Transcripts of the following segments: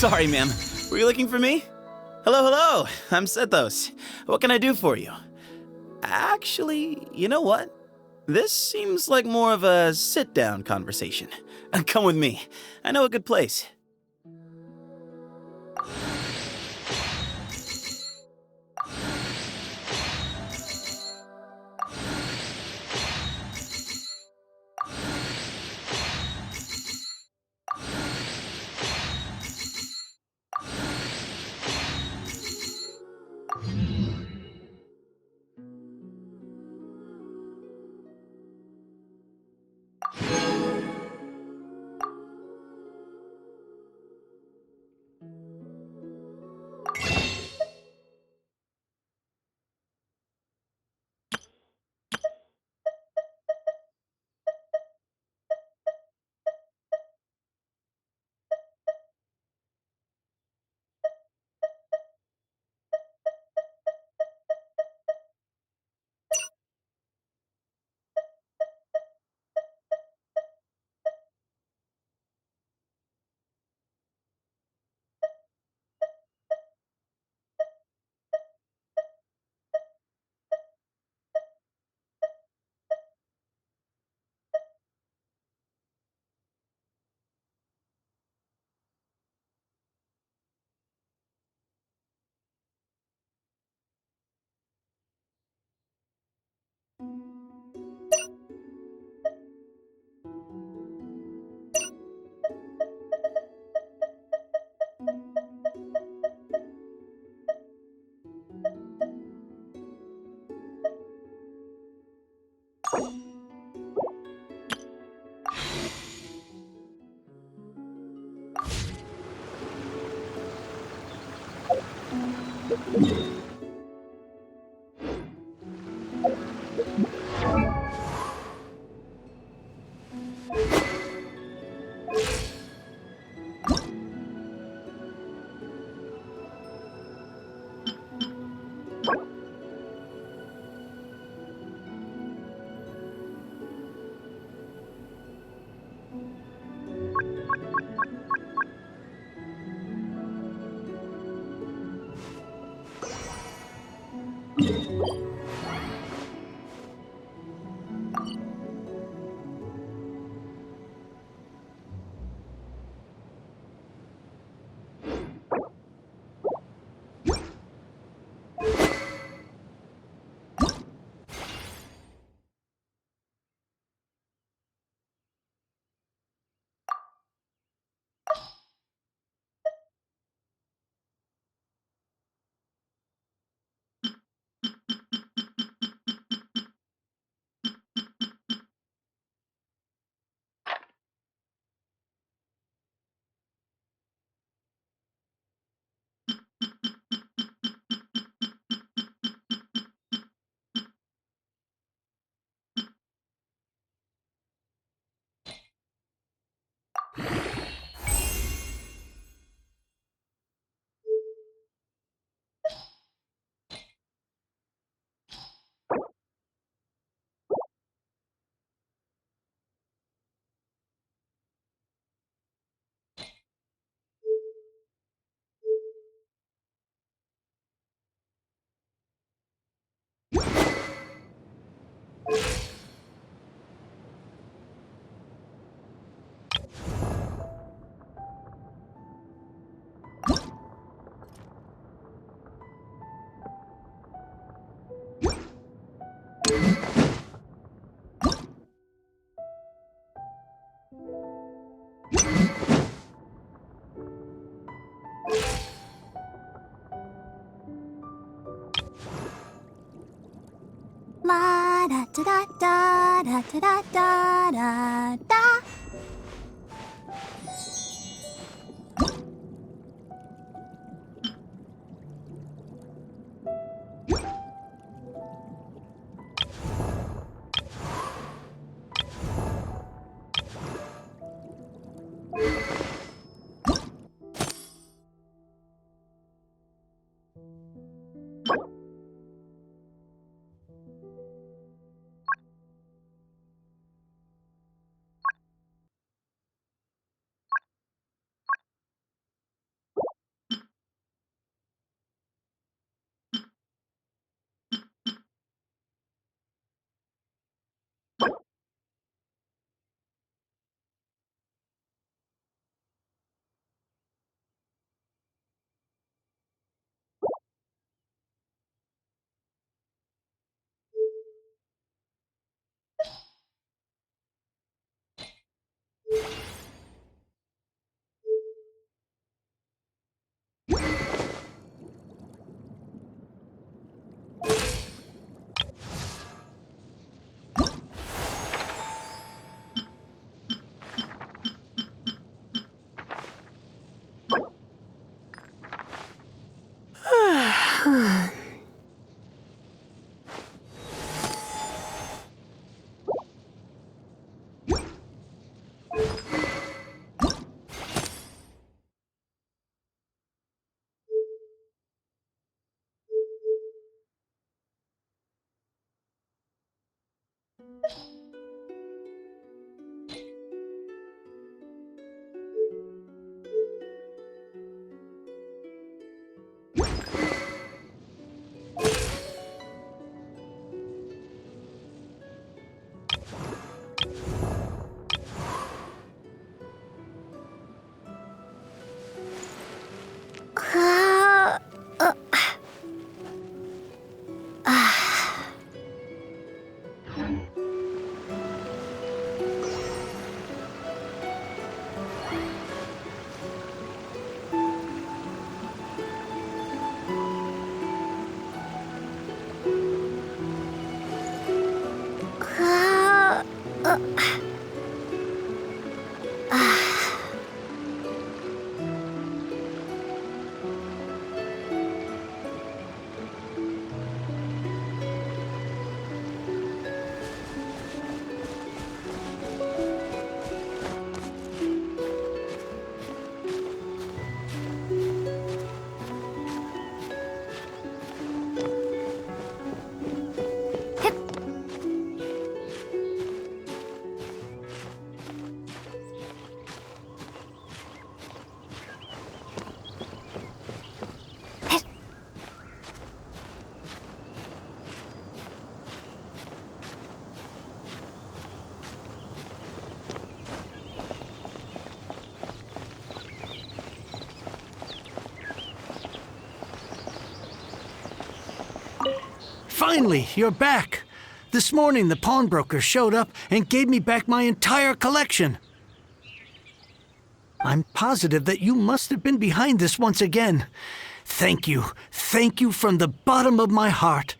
Sorry, ma'am. Were you looking for me? Hello, I'm Sethos. What can I do for you? Actually, you know what? This seems like more of a sit-down conversation. Come with me. I know a good place. La da da da da da da da da da. Finally, you're back. This morning, the pawnbroker showed up and gave me back my entire collection. I'm positive that you must have been behind this once again. Thank you. Thank you from the bottom of my heart.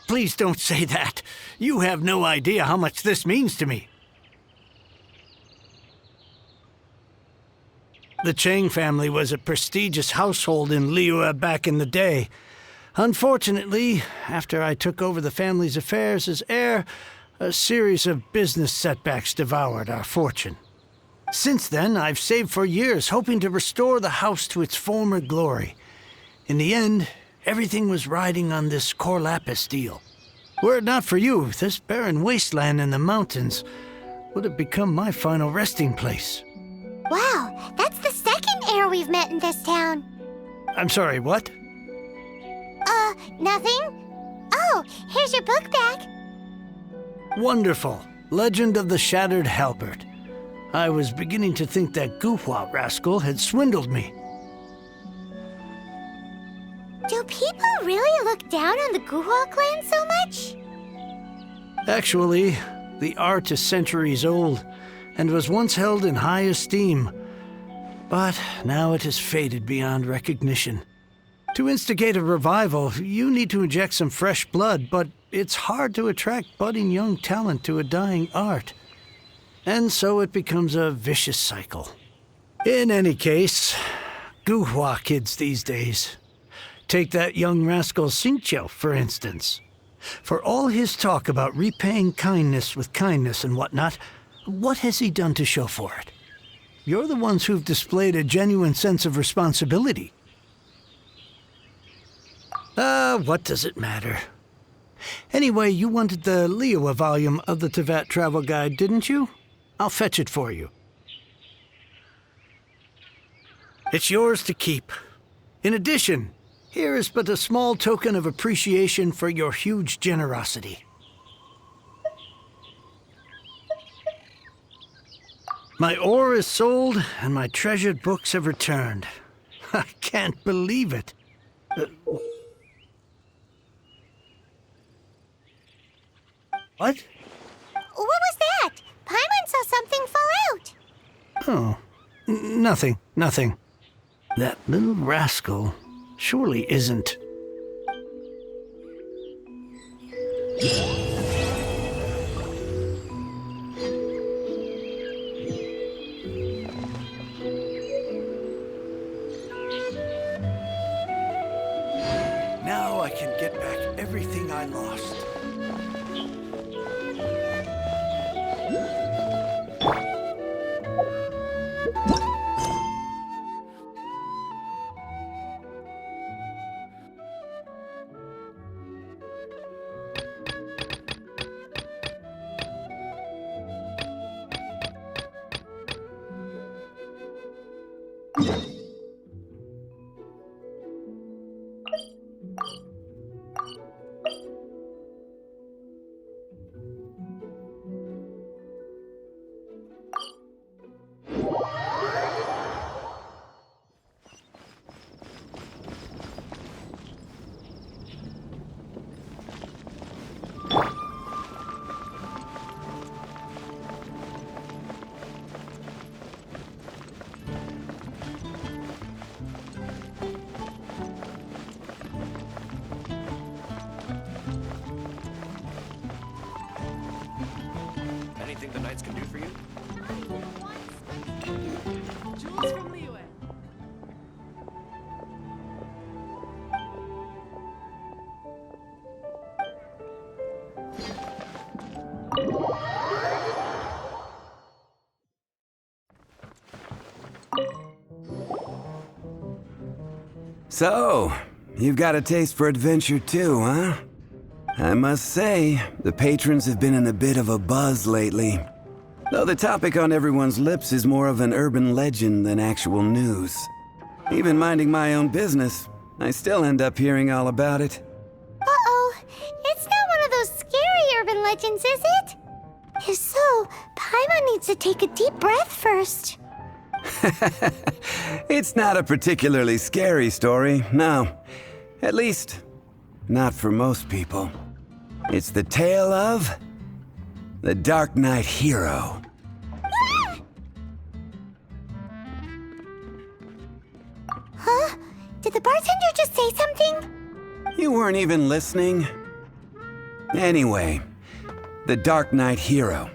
Please don't say that. You have no idea how much this means to me. The Chang family was a prestigious household in Liyue back in the day. Unfortunately, after I took over the family's affairs as heir, a series of business setbacks devoured our fortune. Since then, I've saved for years, hoping to restore the house to its former glory. In the end, everything was riding on this core lapis deal. Were it not for you, this barren wasteland in the mountains would have become my final resting place. Wow, that's the second heir we've met in this town. I'm sorry, what? Nothing? Oh, here's your book back. Wonderful. Legend of the Shattered Halberd. I was beginning to think that Guhua rascal had swindled me. Do people really look down on the Guhua clan so much? Actually, the art is centuries old and was once held in high esteem. But now it has faded beyond recognition. To instigate a revival, you need to inject some fresh blood, but it's hard to attract budding young talent to a dying art. And so it becomes a vicious cycle. In any case, Guhua kids these days. Take that young rascal Xingqiu, for instance. For all his talk about repaying kindness with kindness and whatnot, what has he done to show for it? You're the ones who've displayed a genuine sense of responsibility. What does it matter? Anyway, you wanted the Liyue volume of the Teyvat travel guide, didn't you? I'll fetch it for you. It's yours to keep. In addition, here is but a small token of appreciation for your huge generosity. My ore is sold, and my treasured books have returned. I can't believe it. What? What was that? Paimon saw something fall out. Oh, nothing. That little rascal surely isn't. Now I can get back everything I lost. Anything the Knights can do for you? Jules from Liyue. So, you've got a taste for adventure too, huh? I must say, the patrons have been in a bit of a buzz lately. Though the topic on everyone's lips is more of an urban legend than actual news. Even minding my own business, I still end up hearing all about it. Uh-oh. It's not one of those scary urban legends, is it? If so, Paimon needs to take a deep breath first. It's not a particularly scary story, no. At least, not for most people. It's the tale of the Dark Knight hero. Huh? Did the bartender just say something? You weren't even listening. Anyway, the Dark Knight hero.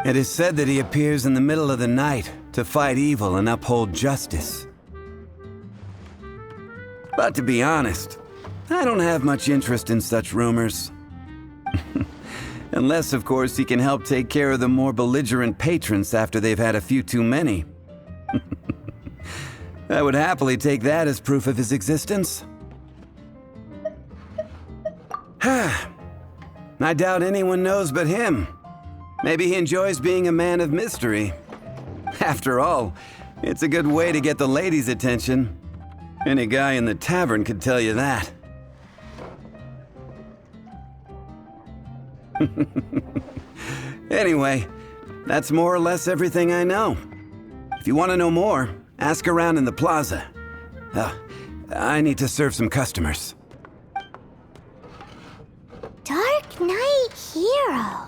It is said that he appears in the middle of the night to fight evil and uphold justice. But to be honest, I don't have much interest in such rumors. Unless, of course, he can help take care of the more belligerent patrons after they've had a few too many. I would happily take that as proof of his existence. I doubt anyone knows but him. Maybe he enjoys being a man of mystery. After all, it's a good way to get the ladies' attention. Any guy in the tavern could tell you that. Anyway, that's more or less everything I know. If you want to know more, ask around in the plaza. I need to serve some customers. Dark Knight Hero.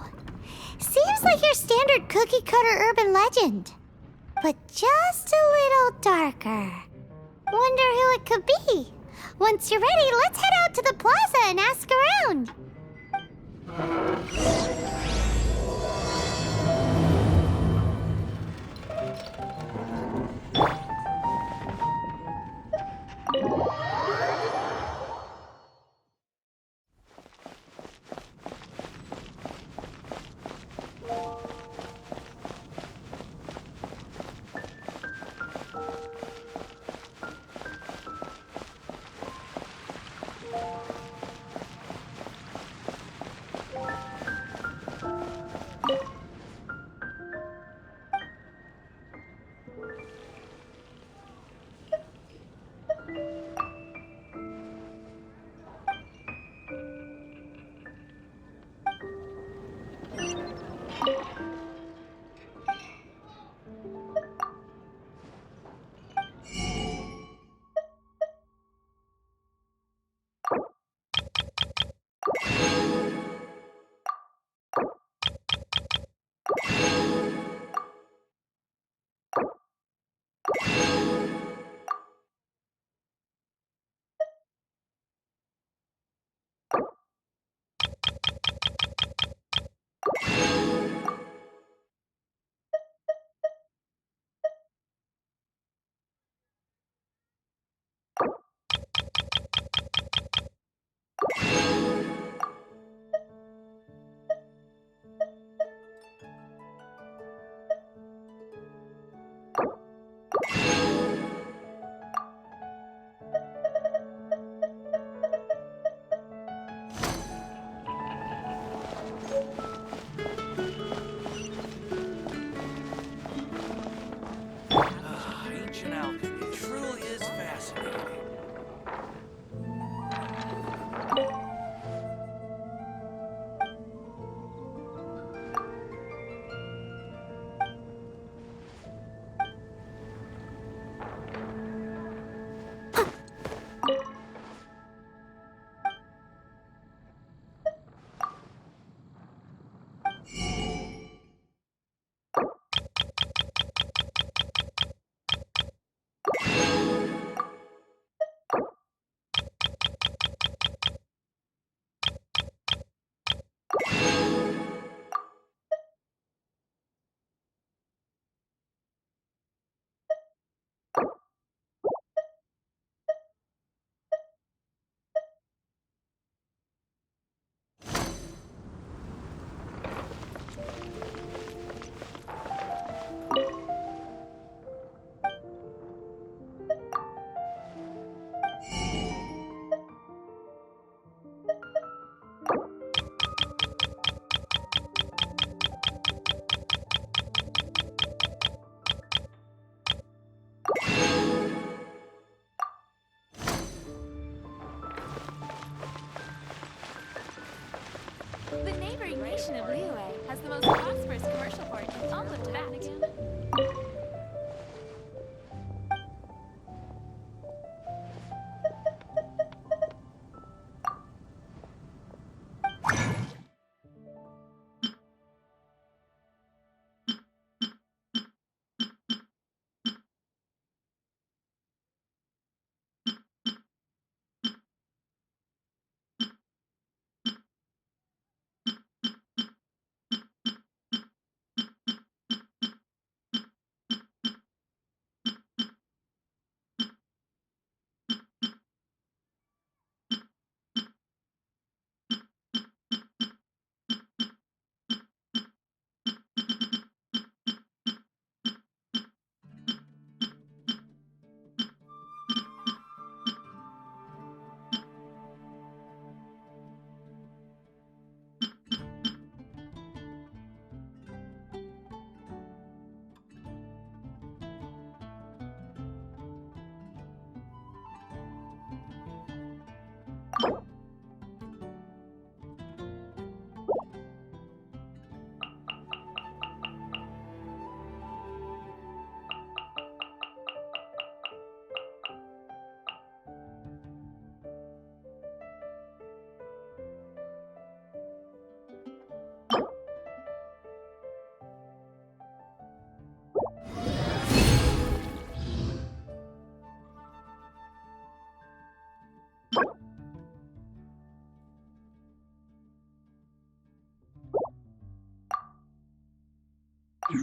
Seems like your standard cookie-cutter urban legend, but just a little darker. Wonder who it could be. Once you're ready, let's head out to the plaza and ask around. Ancient alchemy. It truly is fascinating. Star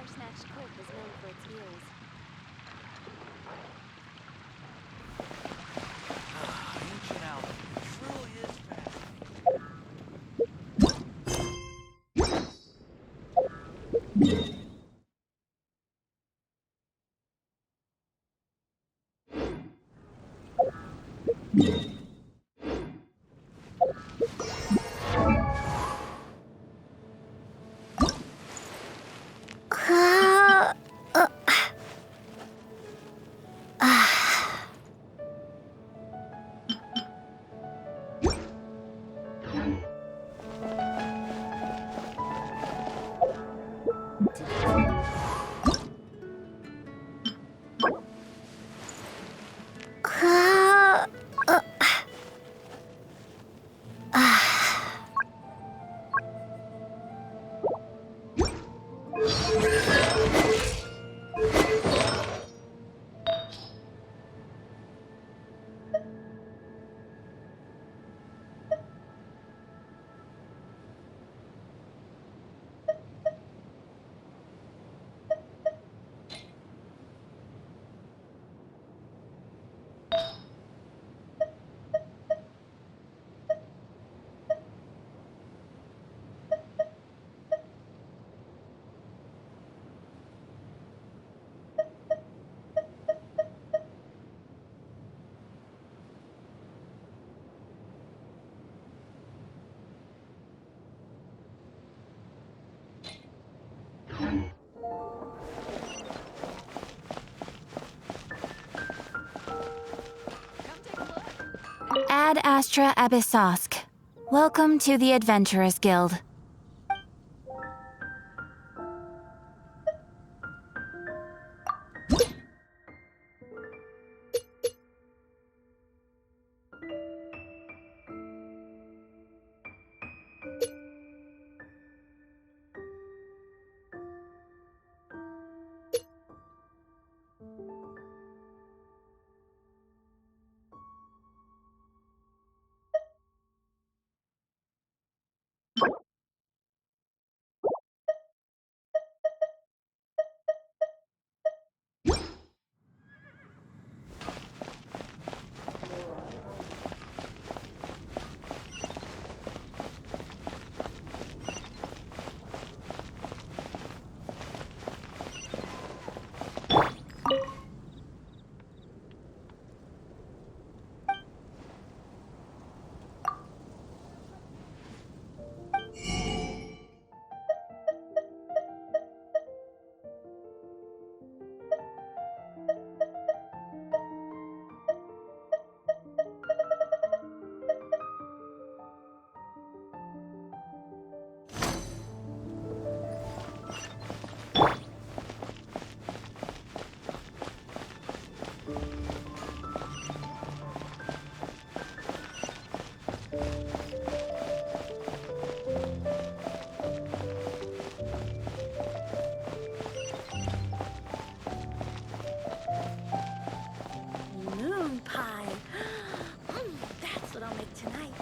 Snatch Cliff is known for its eels. Ancient Alchemy truly is fascinating. Ad Astra Abyssosk. Welcome to the Adventurers Guild. Moon pie. That's what I'll make tonight.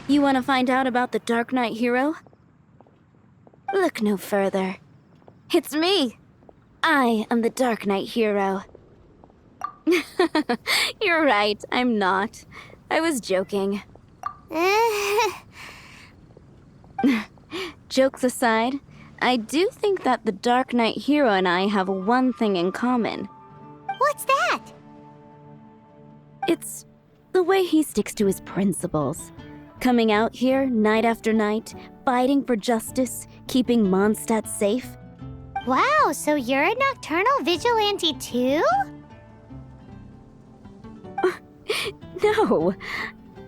You want to find out about the Dark Knight hero? Look no further. It's me! I am the Dark Knight hero. You're right, I'm not. I was joking. Jokes aside, I do think that the Dark Knight hero and I have one thing in common. What's that? It's the way he sticks to his principles. Coming out here night after night, fighting for justice, keeping Mondstadt safe. Wow, so you're a nocturnal vigilante too? No,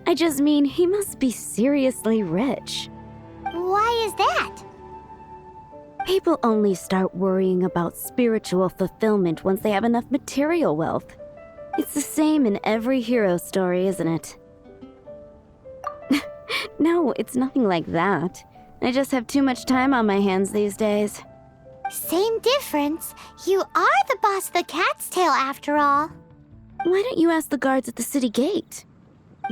I just mean he must be seriously rich. Why is that? People only start worrying about spiritual fulfillment once they have enough material wealth. It's the same in every hero story, isn't it? No, it's nothing like that. I just have too much time on my hands these days. Same difference. You are the boss of the Cat's Tail after all. Why don't you ask the guards at the city gate?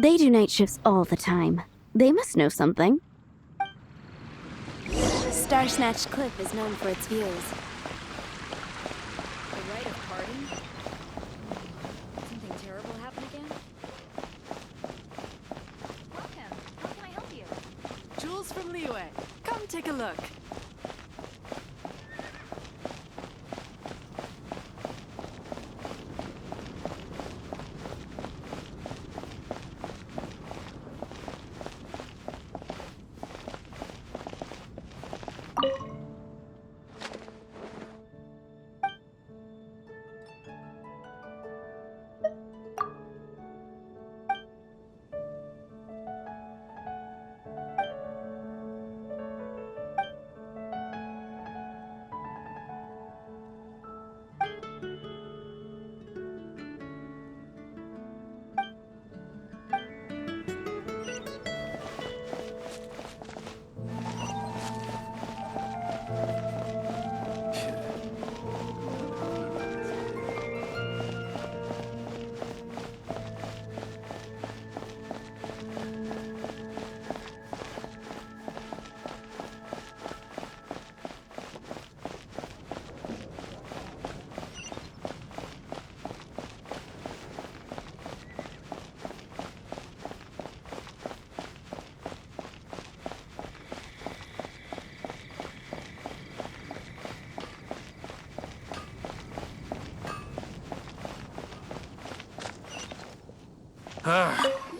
They do night shifts all the time. They must know something. Star Snatch Cliff is known for its views. A rite of parting? Something terrible happen again? Welcome. How can I help you? Jules from Liyue. Come take a look.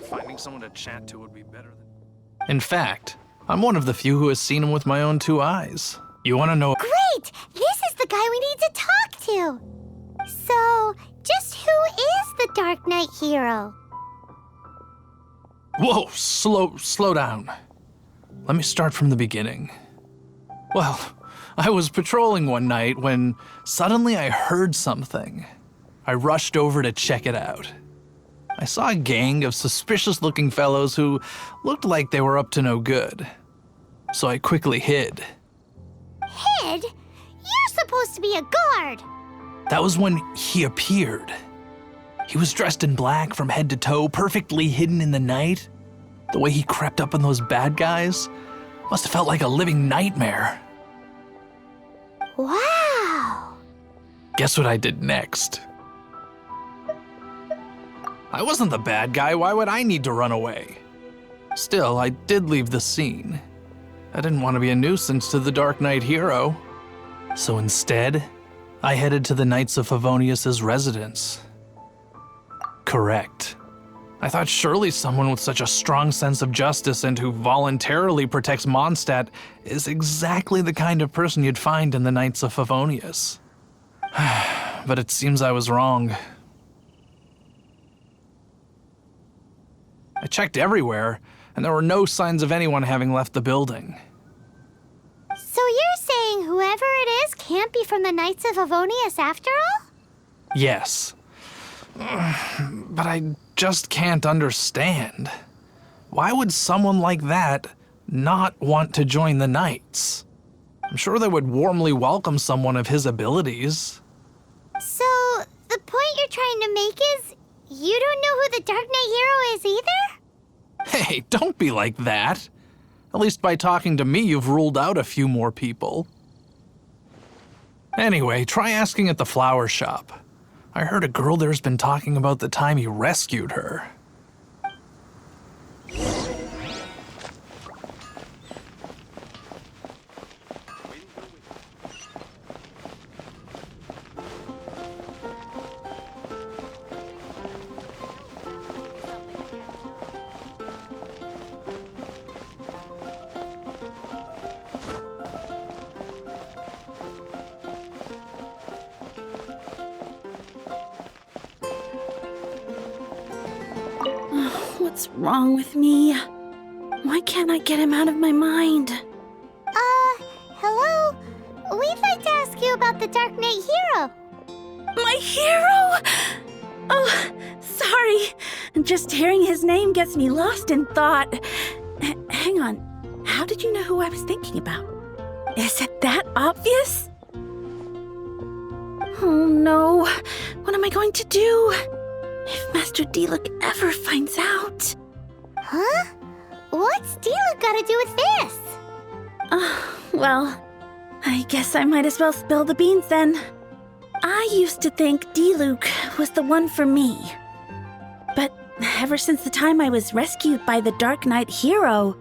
Finding someone to chat to would be better than... In fact, I'm one of the few who has seen him with my own 2 eyes. You want to know... Great! This is the guy we need to talk to. So, just who is the Dark Knight hero? Whoa, slow down. Let me start from the beginning. Well, I was patrolling one night when suddenly I heard something. I rushed over to check it out. I saw a gang of suspicious-looking fellows who looked like they were up to no good. So I quickly hid. Hid? You're supposed to be a guard. That was when he appeared. He was dressed in black from head to toe, perfectly hidden in the night. The way he crept up on those bad guys must have felt like a living nightmare. Wow. Guess what I did next? I wasn't the bad guy, why would I need to run away? Still, I did leave the scene. I didn't want to be a nuisance to the Dark Knight hero. So instead, I headed to the Knights of Favonius' residence. Correct. I thought surely someone with such a strong sense of justice and who voluntarily protects Mondstadt is exactly the kind of person you'd find in the Knights of Favonius. But it seems I was wrong. I checked everywhere, and there were no signs of anyone having left the building. So you're saying whoever it is can't be from the Knights of Favonius after all? Yes. But I just can't understand. Why would someone like that not want to join the Knights? I'm sure they would warmly welcome someone of his abilities. So, the point you're trying to make is you don't know who the Dark Knight hero is either? Hey, don't be like that. At least by talking to me, you've ruled out a few more people. Anyway, try asking at the flower shop. I heard a girl there's been talking about the time you rescued her. What's wrong with me? Why can't I get him out of my mind? Hello? We'd like to ask you about the Dark Knight hero. My hero? Oh, sorry. Just hearing his name gets me lost in thought. hang on. How did you know who I was thinking about? Is it that obvious? Oh no. What am I going to do? If Master Diluc ever finds out. Huh? What's Diluc got to do with this? Well, I guess I might as well spill the beans then. I used to think Diluc was the one for me. But ever since the time I was rescued by the Dark Knight hero,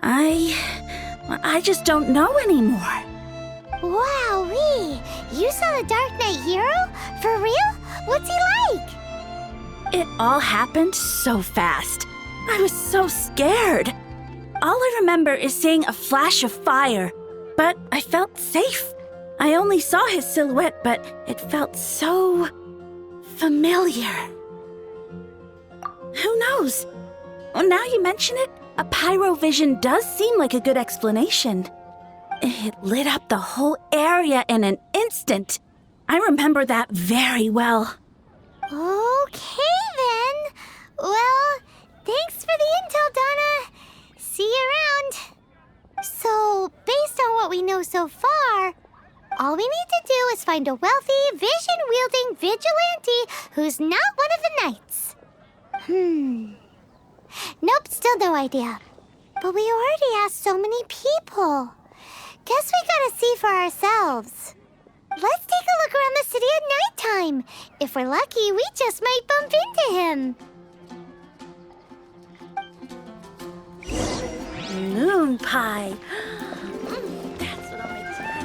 I just don't know anymore. Wowee! You saw the Dark Knight hero? For real? What's he like? It all happened so fast. I was so scared. All I remember is seeing a flash of fire, but I felt safe. I only saw his silhouette, but it felt so familiar. Who knows? Well, now you mention it, a pyrovision does seem like a good explanation. It lit up the whole area in an instant. I remember that very well. Okay then. Well, thanks for the intel, Donna. See you around. So, based on what we know so far, all we need to do is find a wealthy, vision-wielding vigilante who's not one of the knights. Nope, still no idea. But we already asked so many people. Guess we gotta see for ourselves. Let's take a look around the city at nighttime. If we're lucky, we just might bump into him. Moon pie. That's what I'll make tonight.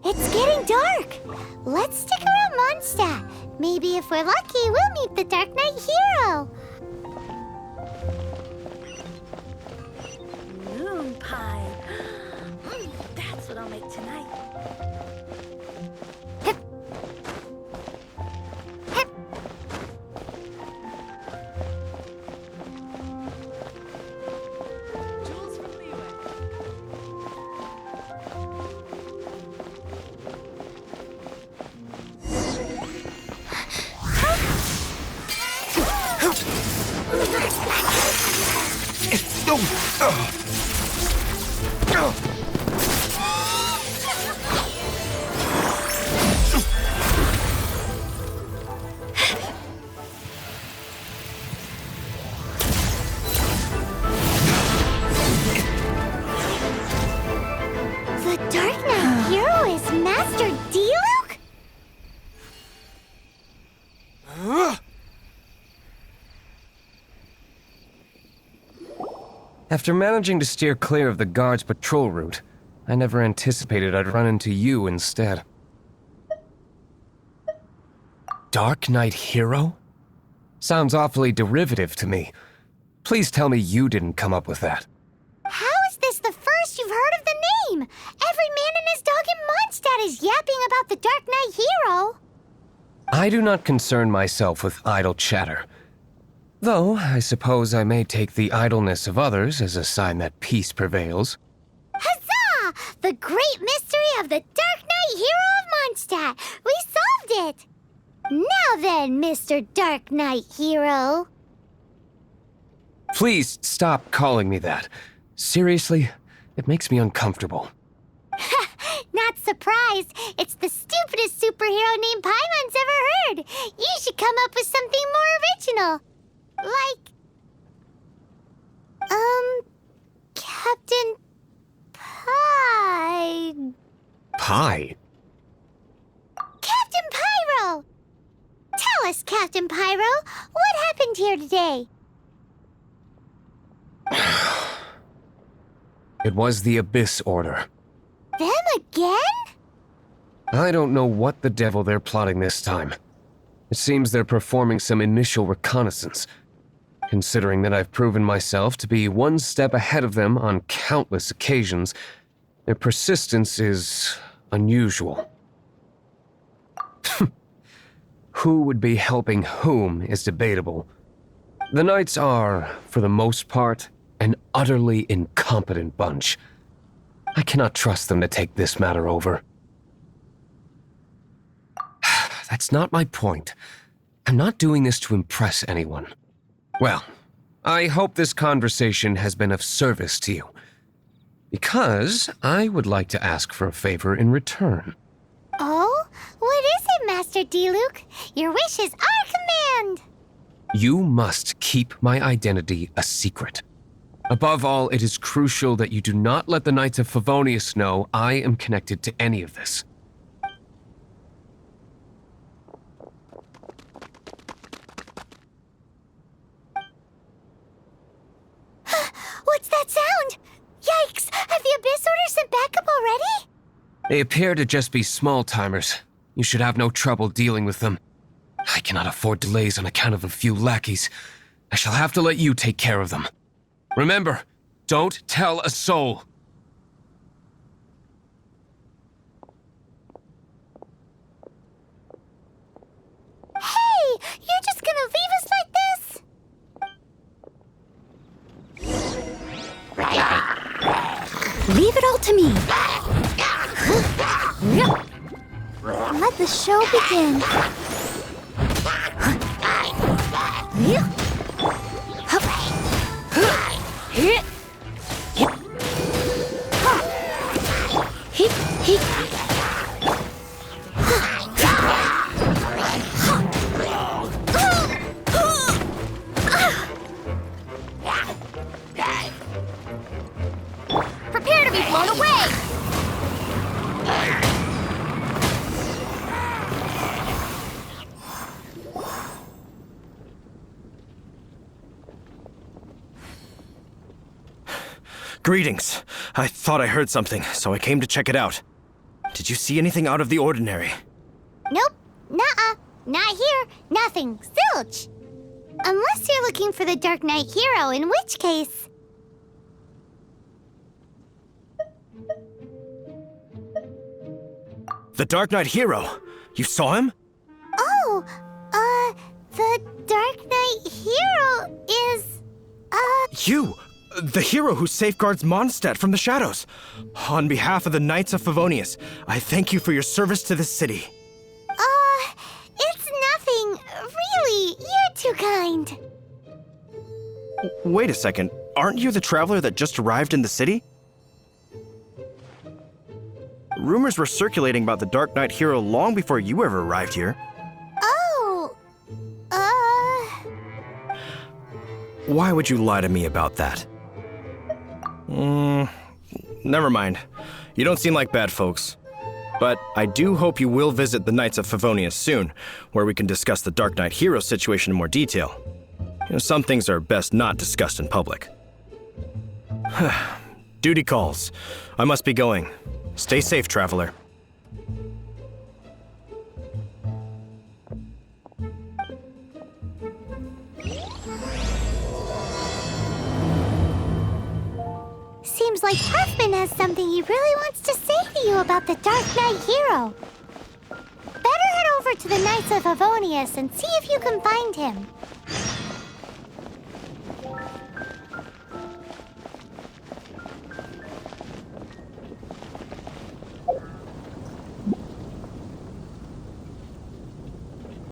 It's getting dark. Let's stick around Mondstadt. Maybe if we're lucky, we'll meet the Dark Knight hero. Moon pie. That's what I'll make tonight. Jules from Liyue. The Dark Knight hero is Master Diluc? After managing to steer clear of the guards' patrol route, I never anticipated I'd run into you instead. Dark Knight hero? Sounds awfully derivative to me. Please tell me you didn't come up with that. How is this the first you've heard of the name? Every man and his dog in Mondstadt is yapping about the Dark Knight hero. I do not concern myself with idle chatter. Though, I suppose I may take the idleness of others as a sign that peace prevails. Huzzah! The great mystery of the Dark Knight hero of Mondstadt. We solved it. Now then, Mr. Dark Knight hero. Please stop calling me that. Seriously, it makes me uncomfortable. Not surprised. It's the stupidest superhero name Paimon's ever heard. You should come up with something more original. Like, Captain Pie. Hi. Captain Pyro! Tell us, Captain Pyro, what happened here today? It was the Abyss Order. Them again? I don't know what the devil they're plotting this time. It seems they're performing some initial reconnaissance. Considering that I've proven myself to be one step ahead of them on countless occasions, their persistence is unusual. Who would be helping whom is debatable. The Knights are, for the most part, an utterly incompetent bunch. I cannot trust them to take this matter over. That's not my point. I'm not doing this to impress anyone. Well, I hope this conversation has been of service to you. Because I would like to ask for a favor in return. Oh? What is it, Master D-Luke? Your wish is our command! You must keep my identity a secret. Above all, it is crucial that you do not let the Knights of Favonius know I am connected to any of this. What's that sound? Yikes! Have the Abyss Order sent backup already? They appear to just be small-timers. You should have no trouble dealing with them. I cannot afford delays on account of a few lackeys. I shall have to let you take care of them. Remember, don't tell a soul. Hey! You're just gonna leave us like this? Leave it all to me. Let the show begin. Prepare to be blown away! Greetings. I thought I heard something, so I came to check it out. Did you see anything out of the ordinary? Nope. Nuh-uh. Not here. Nothing. Zilch. Unless you're looking for the Dark Knight hero, in which case... The Dark Knight hero? You saw him? Oh, the Dark Knight hero is... You! The hero who safeguards Mondstadt from the shadows. On behalf of the Knights of Favonius, I thank you for your service to this city. It's nothing. Really, you're too kind. Wait a second. Aren't you the traveler that just arrived in the city? Rumors were circulating about the Dark Knight hero long before you ever arrived here. Oh, Why would you lie to me about that? Never mind. You don't seem like bad folks. But I do hope you will visit the Knights of Favonius soon, where we can discuss the Dark Knight hero situation in more detail. Some things are best not discussed in public. Duty calls. I must be going. Stay safe, traveler. seems like Huffman has something he really wants to say to you about the Dark Knight hero. Better head over to the Knights of Favonius and see if you can find him.